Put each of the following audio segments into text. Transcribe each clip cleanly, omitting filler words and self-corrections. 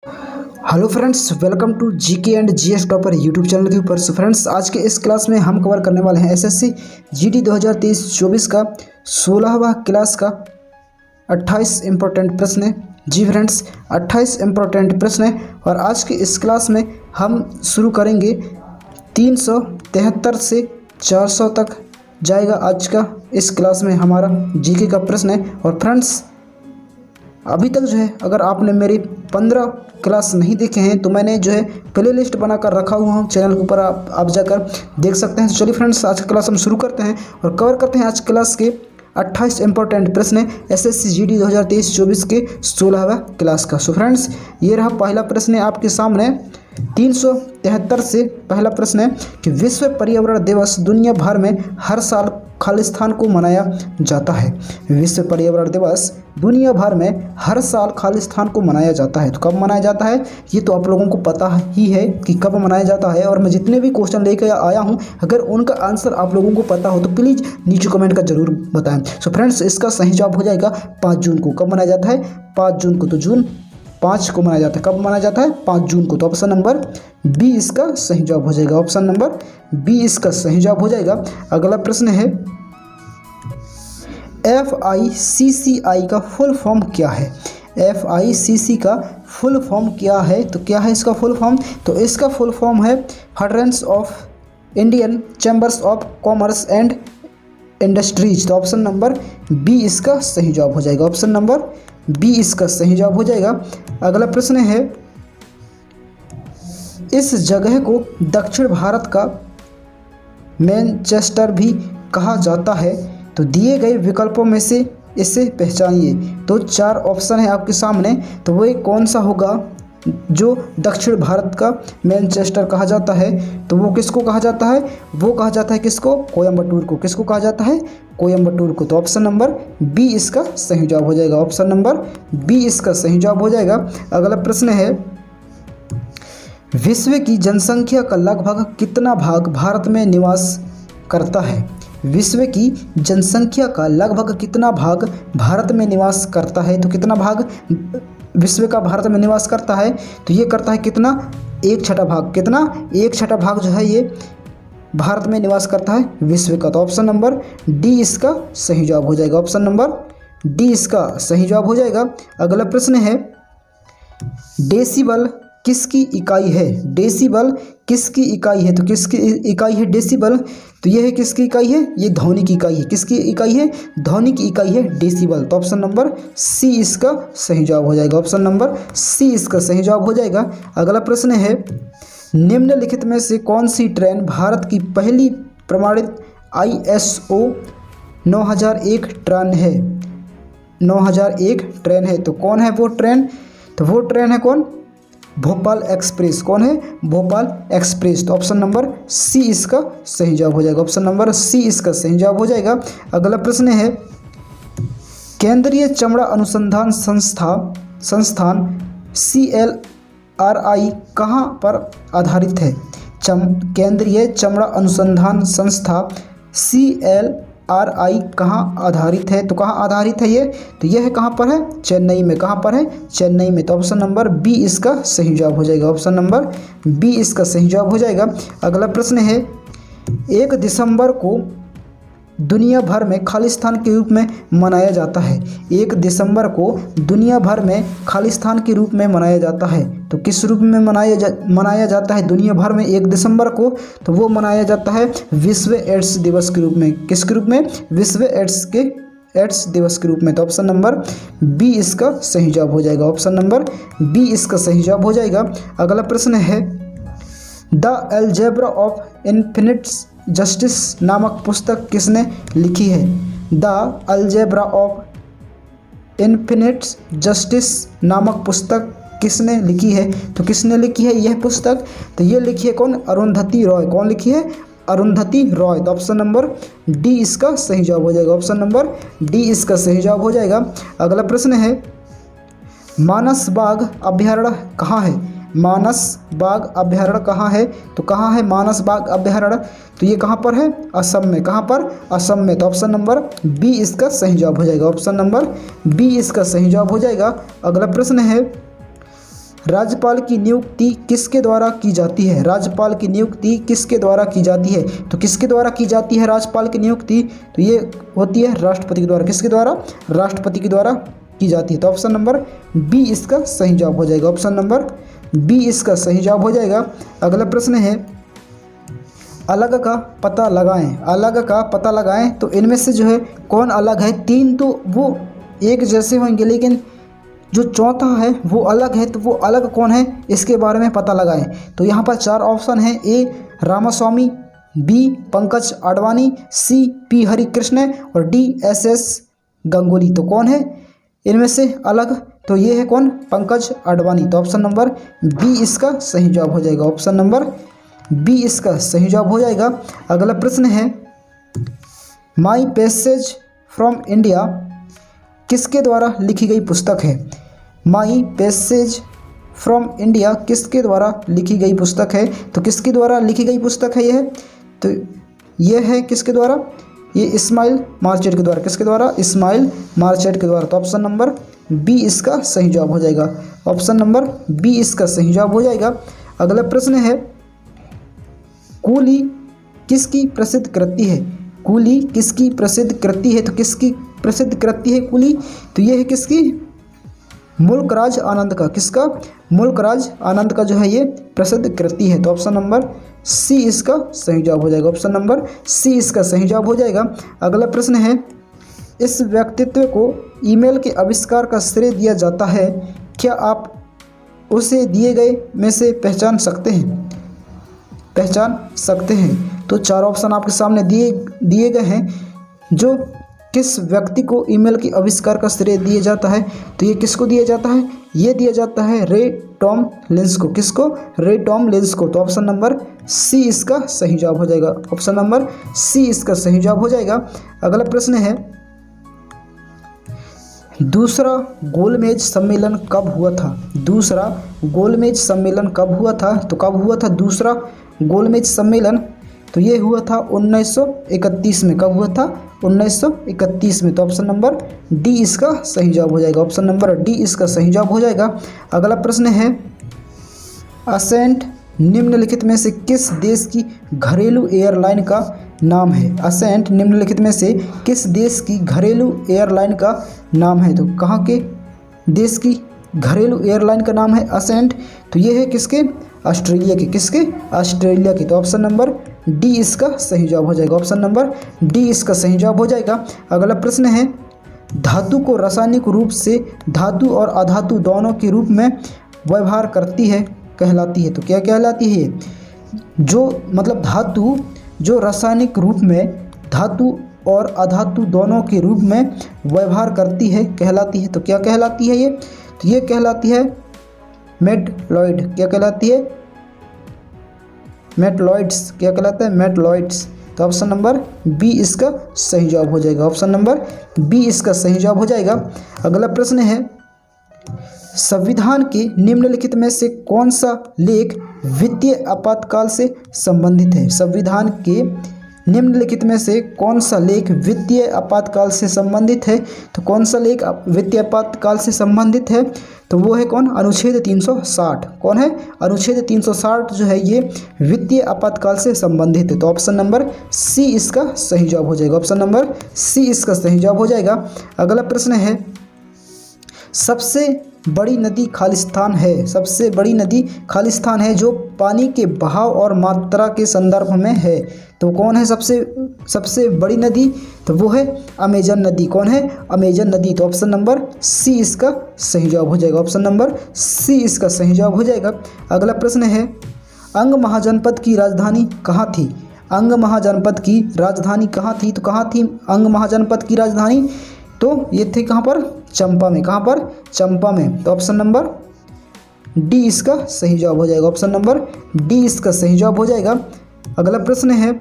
Hello friends, welcome to GK and GS topper YouTube channel के ऊपर। So friends, आज के इस क्लास में हम कवर करने वाले हैं एसएससी जीडी 2023-24 का 16वां क्लास का 28 इम्पोर्टेंट प्रश्न है। जी फ्रेंड्स, 28 इम्पोर्टेंट प्रश्न है और आज के इस क्लास में हम शुरू करेंगे 373 से 400 तक जाएगा आज का इस क्लास में हमारा जीके का प्रश्न है। और फ्रेंड्स, अभी तक जो है अगर आपने मेरी 15 क्लास नहीं देखे हैं तो मैंने जो है प्ले लिस्ट बनाकर रखा हुआ हूँ चैनल के ऊपर, आप जाकर देख सकते हैं। तो चलिए फ्रेंड्स, आज का क्लास हम शुरू करते हैं और कवर करते हैं आज क्लास के 28 इंपॉर्टेंट प्रश्न है एसएससी जीडी 2023-24 के 16वां क्लास का। सो फ्रेंड्स, ये रहा पहला प्रश्न है आपके सामने 373 से। पहला प्रश्न है कि विश्व पर्यावरण दिवस दुनिया भर में हर साल खालिस्तान को मनाया जाता है। विश्व पर्यावरण दिवस दुनिया भर में हर साल खालिस्तान को मनाया जाता है। तो कब मनाया जाता है ये तो आप लोगों को पता ही है कि कब मनाया जाता है। और मैं जितने भी क्वेश्चन लेकर आया हूँ, अगर उनका आंसर आप लोगों को पता हो तो प्लीज़ नीचे कमेंट कर जरूर बताएं। सो फ्रेंड्स, इसका सही जवाब हो जाएगा 5 जून को। कब मनाया जाता है? 5 जून को। तो जून 5 को मनाया जाता है। कब मनाया जाता है? 5 जून को। तो ऑप्शन नंबर बी इसका सही जवाब हो जाएगा। ऑप्शन नंबर बी इसका सही जवाब हो जाएगा। अगला प्रश्न है FICCI का फुल फॉर्म क्या है? FICC का फुल फॉर्म क्या है? तो क्या है इसका फुल फॉर्म? तो इसका फुल फॉर्म है federation of Indian chambers of commerce and industries. तो ऑप्शन नंबर बी इसका सही जवाब हो जाएगा। ऑप्शन नंबर बी इसका सही जवाब हो जाएगा। अगला प्रश्न है इस जगह को दक्षिण भारत का मैनचेस्टर भी कहा जाता है। तो दिए गए विकल्पों में से इसे पहचानिए। तो 4 ऑप्शन है आपके सामने, तो वह कौन सा होगा जो दक्षिण भारत का मैनचेस्टर कहा जाता है? तो वो किसको कहा जाता है? वो कहा जाता है किसको? कोयम्बटूर को। किसको कहा जाता है? कोयम्बटूर को। तो ऑप्शन नंबर बी इसका सही जवाब हो जाएगा। ऑप्शन नंबर बी इसका सही जवाब हो जाएगा। अगला प्रश्न है विश्व की जनसंख्या का लगभग कितना भाग भारत में निवास करता है? विश्व की जनसंख्या का लगभग कितना भाग भारत में निवास करता है? तो कितना भाग विश्व का भारत में निवास करता है? तो ये करता है कितना? 1/6 भाग। कितना? 1/6 भाग जो है ये भारत में निवास करता है विश्व का। तो ऑप्शन नंबर डी इसका सही जवाब हो जाएगा। ऑप्शन नंबर डी इसका सही जवाब हो जाएगा। अगला प्रश्न है डेसिबल किसकी इकाई है? डेसिबल किसकी इकाई है? तो किसकी इकाई है डेसिबल? तो यह है किसकी इकाई है? ये ध्वनि की इकाई है। किसकी इकाई है? ध्वनि की इकाई है डेसिबल। तो ऑप्शन नंबर सी इसका सही जवाब हो जाएगा। ऑप्शन नंबर सी इसका सही जवाब हो जाएगा। अगला प्रश्न है निम्नलिखित में से कौन सी ट्रेन भारत की पहली प्रमाणित ISO 9001 ट्रेन है? 9001 ट्रेन है। तो कौन है वो ट्रेन? तो वो ट्रेन है कौन? भोपाल एक्सप्रेस। कौन है? भोपाल एक्सप्रेस। तो ऑप्शन नंबर सी इसका सही जवाब हो जाएगा। ऑप्शन नंबर सी इसका सही जवाब हो जाएगा। अगला प्रश्न है केंद्रीय चमड़ा अनुसंधान संस्थान CLRI कहाँ पर आधारित है? केंद्रीय चमड़ा अनुसंधान संस्था CLRI कहाँ आधारित है? तो कहाँ आधारित है ये? तो यह कहाँ पर है? चेन्नई में। कहाँ पर है? चेन्नई में। तो ऑप्शन नंबर बी इसका सही जवाब हो जाएगा। ऑप्शन नंबर बी इसका सही जवाब हो जाएगा। अगला प्रश्न है 1 दिसंबर को दुनिया भर में खालिस्तान के रूप में मनाया जाता है। 1 दिसंबर को दुनिया भर में खालिस्तान के रूप में मनाया जाता है। तो किस रूप में मनाया जाता है दुनिया भर में 1 दिसंबर को? तो वो मनाया जाता है विश्व एड्स दिवस के रूप में। किसके रूप में? विश्व एड्स दिवस के रूप में। तो ऑप्शन नंबर बी इसका सही जवाब हो जाएगा। ऑप्शन नंबर बी इसका सही जवाब हो जाएगा। अगला प्रश्न है the algebra of infinite justice नामक पुस्तक किसने लिखी है? The algebra of infinite justice नामक पुस्तक किसने लिखी है? तो किसने लिखी है यह पुस्तक? तो ये लिखी है कौन? अरुंधति रॉय। कौन लिखी है? अरुंधति रॉय। तो ऑप्शन नंबर डी इसका सही जवाब हो जाएगा। ऑप्शन नंबर डी इसका सही जवाब हो जाएगा। अगला प्रश्न है मानस बाघ अभ्यारण्य कहाँ है? मानस बाघ अभ्यारण्य कहाँ है? तो कहाँ है मानस बाघ अभ्यारण्य? तो ये कहाँ पर है? असम में। कहाँ पर? असम में। तो ऑप्शन नंबर बी इसका सही जवाब हो जाएगा। ऑप्शन नंबर बी इसका सही जवाब हो जाएगा। अगला प्रश्न है राज्यपाल की नियुक्ति किसके द्वारा की जाती है? राज्यपाल की नियुक्ति किसके द्वारा की जाती है? तो किसके द्वारा की जाती है राज्यपाल की नियुक्ति? तो ये होती है राष्ट्रपति के द्वारा। किसके द्वारा? राष्ट्रपति के द्वारा की जाती है। तो ऑप्शन नंबर बी इसका सही जवाब हो जाएगा। ऑप्शन नंबर बी इसका सही जवाब हो जाएगा। अगला प्रश्न है अलग का पता लगाएं। अलग का पता लगाएं तो इनमें से जो है कौन अलग है? तीन तो वो एक जैसे होंगे, लेकिन जो चौथा है वो अलग है, तो वो अलग कौन है इसके बारे में पता लगाएं। तो यहाँ पर 4 ऑप्शन हैं। A Ramaswamy, B Pankaj Advani, C P Harikrishna और डी एस गंगुली। तो कौन है इनमें से अलग? तो ये है कौन? पंकज अडवाणी। तो ऑप्शन नंबर बी इसका सही जवाब हो जाएगा। ऑप्शन नंबर बी इसका सही जवाब हो जाएगा। अगला प्रश्न है माई पैसेज फ्रॉम इंडिया किसके द्वारा लिखी गई पुस्तक है? माई पैसेज फ्रॉम इंडिया किसके द्वारा लिखी गई पुस्तक है? तो किसके द्वारा लिखी गई पुस्तक है यह? तो यह है किसके द्वारा? ये इस्माइल मार्चेट के द्वारा। किसके द्वारा? इस्माइल मार्चेट के द्वारा। तो ऑप्शन नंबर बी इसका सही जवाब हो जाएगा। ऑप्शन नंबर बी इसका सही जवाब हो जाएगा। अगला प्रश्न है कूली किसकी प्रसिद्ध कृति है? कूली किसकी प्रसिद्ध कृति है? तो किसकी प्रसिद्ध कृति है कूली? तो ये है किसकी? मुल्कराज आनंद का। किसका? मुल्कराज आनंद का जो है ये प्रसिद्ध कृति है। तो ऑप्शन नंबर सी इसका सही जवाब हो जाएगा। ऑप्शन नंबर सी इसका सही जवाब हो जाएगा। अगला प्रश्न है इस व्यक्तित्व को ईमेल के आविष्कार का श्रेय दिया जाता है, क्या आप उसे दिए गए में से पहचान सकते हैं? पहचान सकते हैं। तो 4 ऑप्शन आपके सामने दिए गए हैं। जो किस व्यक्ति को ईमेल के आविष्कार का श्रेय दिया जाता है? तो ये किसको दिया जाता है? ये दिया जाता है रे टॉम लिंस को। किसको? रे टॉम लिंस को। तो ऑप्शन नंबर सी इसका सही जवाब हो जाएगा। ऑप्शन नंबर सी इसका सही जवाब हो जाएगा। अगला प्रश्न है दूसरा गोलमेज सम्मेलन कब हुआ था? दूसरा गोलमेज सम्मेलन कब हुआ था? तो कब हुआ था दूसरा गोलमेज सम्मेलन? तो ये हुआ था 1931 में। कब हुआ था? 1931 में। तो ऑप्शन नंबर डी इसका सही जवाब हो जाएगा। ऑप्शन नंबर डी इसका सही जवाब हो जाएगा। अगला प्रश्न है असेंट निम्नलिखित में से किस देश की घरेलू एयरलाइन का नाम है? असेंट निम्नलिखित में से किस देश की घरेलू एयरलाइन का नाम है? तो कहाँ के देश की घरेलू एयरलाइन का नाम है असेंट? तो ये है किसके? ऑस्ट्रेलिया के। किसके? ऑस्ट्रेलिया के। तो ऑप्शन नंबर डी इसका सही जवाब हो जाएगा। ऑप्शन नंबर डी इसका सही जवाब हो जाएगा। अगला प्रश्न है धातु को रासायनिक रूप से धातु और अधातु दोनों के रूप में व्यवहार करती है कहलाती है। तो क्या कहलाती है? जो मतलब धातु जो रासायनिक रूप में धातु और अधातु दोनों के रूप में व्यवहार करती है कहलाती है। तो क्या कहलाती है ये? तो ये कहलाती है मेटलॉइड। क्या कहलाती है? मेटलॉइड्स। क्या कहलाता है? मेटलॉइड्स। तो ऑप्शन नंबर बी इसका सही जवाब हो जाएगा। ऑप्शन नंबर बी इसका सही जवाब हो जाएगा। अगला प्रश्न है संविधान के निम्नलिखित में से कौन सा लेख वित्तीय आपातकाल से संबंधित है? संविधान के निम्नलिखित में से कौन सा लेख वित्तीय आपातकाल से संबंधित है? तो कौन सा लेख वित्तीय आपातकाल से संबंधित है? तो वो है कौन? अनुच्छेद 360। कौन है? अनुच्छेद 360 जो है ये वित्तीय आपातकाल से संबंधित है। तो ऑप्शन नंबर सी इसका सही जवाब हो जाएगा। ऑप्शन नंबर सी इसका सही जवाब हो जाएगा। अगला प्रश्न है सबसे बड़ी नदी खालिस्तान है। सबसे बड़ी नदी खालिस्तान है जो पानी के बहाव और मात्रा के संदर्भ में है। तो कौन है सबसे बड़ी नदी? तो वो है अमेजन नदी। कौन है? अमेजन नदी। तो ऑप्शन नंबर सी इसका सही जवाब हो जाएगा। ऑप्शन नंबर सी इसका सही जवाब हो जाएगा। अगला प्रश्न है अंग महाजनपद की राजधानी कहाँ थी? अंग महाजनपद की राजधानी कहाँ थी? तो कहाँ थी अंग महाजनपद की राजधानी? तो ये थे कहाँ पर? चंपा में। कहाँ पर? चंपा में। तो ऑप्शन नंबर डी इसका सही जवाब हो जाएगा। ऑप्शन नंबर डी इसका सही जवाब हो जाएगा। अगला प्रश्न है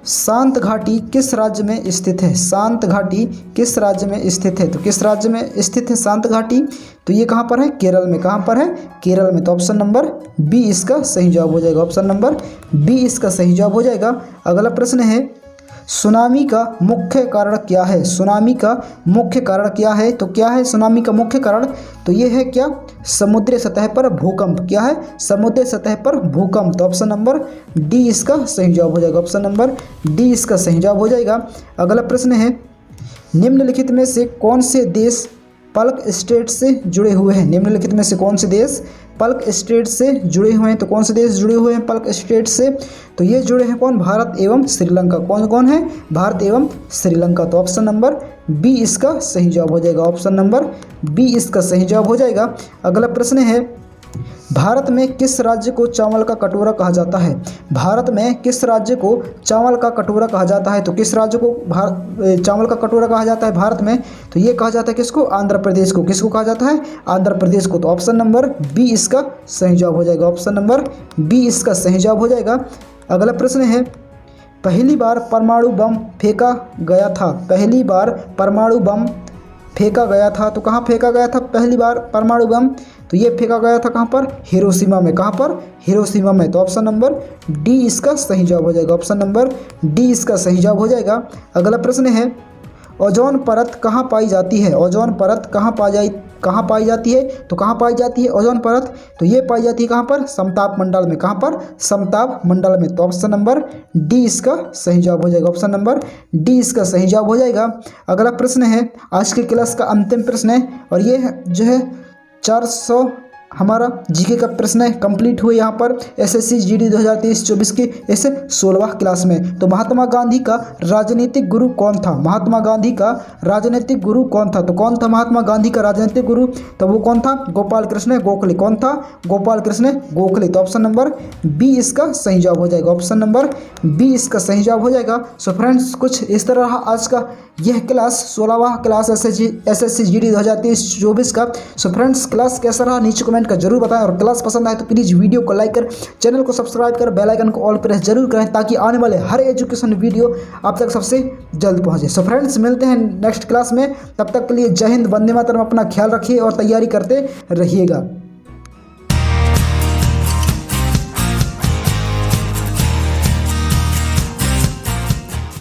शांत घाटी किस राज्य में स्थित है? शांत घाटी किस राज्य में स्थित है? तो किस राज्य में स्थित है शांत घाटी? तो ये कहाँ पर है? केरल में। कहाँ पर है? केरल में। तो ऑप्शन नंबर बी इसका सही जवाब हो जाएगा। ऑप्शन नंबर बी इसका सही जवाब हो जाएगा। अगला प्रश्न है सुनामी का मुख्य कारण क्या है? सुनामी का मुख्य कारण क्या है? तो क्या है सुनामी का मुख्य कारण? तो ये है क्या? समुद्री सतह पर भूकंप। क्या है? समुद्री सतह पर भूकंप। तो ऑप्शन नंबर डी इसका सही जवाब हो जाएगा। ऑप्शन नंबर डी इसका सही जवाब हो जाएगा। अगला प्रश्न है, निम्नलिखित में से कौन से देश पल्क स्टेट से जुड़े हुए हैं? निम्नलिखित में से कौन से देश पल्क स्टेट से जुड़े हुए हैं? तो कौन से देश जुड़े हुए हैं पल्क स्टेट से? तो ये जुड़े हैं कौन? भारत एवं श्रीलंका। कौन कौन है? भारत एवं श्रीलंका। तो ऑप्शन नंबर बी इसका सही जवाब हो जाएगा। ऑप्शन नंबर बी इसका सही जवाब हो जाएगा। अगला प्रश्न है, भारत में किस राज्य को चावल का कटोरा कहा जाता है? भारत में किस राज्य को चावल का कटोरा कहा जाता है? तो किस राज्य को चावल का कटोरा कहा जाता है भारत में? तो ये कहा जाता है किसको? आंध्र प्रदेश को। किसको कहा जाता है? आंध्र प्रदेश को। तो ऑप्शन नंबर बी इसका सही जवाब हो जाएगा। ऑप्शन नंबर बी इसका सही जवाब हो जाएगा। अगला प्रश्न है, पहली बार परमाणु बम फेंका गया था। पहली बार परमाणु बम फेंका गया था, तो कहाँ फेंका गया था पहली बार परमाणु बम? तो ये फेंका गया था कहाँ पर? हिरोशिमा में। कहाँ पर? हिरोशिमा में। तो ऑप्शन नंबर डी इसका सही जवाब हो जाएगा। ऑप्शन नंबर डी इसका सही जवाब हो जाएगा। अगला प्रश्न है, ओजोन परत कहाँ पाई जाती है? ओजोन परत कहाँ पाई जाती है? तो कहाँ पाई जाती है ओजोन परत? तो ये पाई जाती है कहाँ पर? समताप मंडल में। कहाँ पर? समताप मंडल में। तो ऑप्शन नंबर डी इसका सही जवाब हो जाएगा। ऑप्शन नंबर डी इसका सही जवाब हो जाएगा। अगला प्रश्न है, आज के क्लास का अंतिम प्रश्न है और ये जो है 400 हमारा जीके का प्रश्न है, कंप्लीट हुए यहाँ पर एसएससी जीडी 2023-24 की इस 16वां क्लास में। तो महात्मा गांधी का राजनीतिक गुरु कौन था? महात्मा गांधी का राजनीतिक गुरु कौन था? तो कौन था महात्मा गांधी का राजनीतिक गुरु? तो वो कौन था? गोपाल कृष्ण गोखले। कौन था? गोपाल कृष्ण गोखले। तो ऑप्शन नंबर बी इसका सही जवाब हो जाएगा। ऑप्शन नंबर बी इसका सही जवाब हो जाएगा। सो फ्रेंड्स, कुछ इस तरह रहा आज का यह क्लास 16वां क्लास एसएससी जीडी 2023-24 का। सो फ्रेंड्स, क्लास कैसा रहा नीचे कमेंट का जरूर बताएं और क्लास पसंद आए तो प्लीज़ वीडियो को लाइक कर, चैनल को सब्सक्राइब कर, बेल आइकन को ऑल प्रेस जरूर करें ताकि आने वाले हर एजुकेशन वीडियो आप तक सबसे जल्द पहुंचे। सो फ्रेंड्स, मिलते हैं नेक्स्ट क्लास में। तब तक के लिए जय हिंद, वंदे मातरम। अपना ख्याल रखिए और तैयारी करते रहिएगा।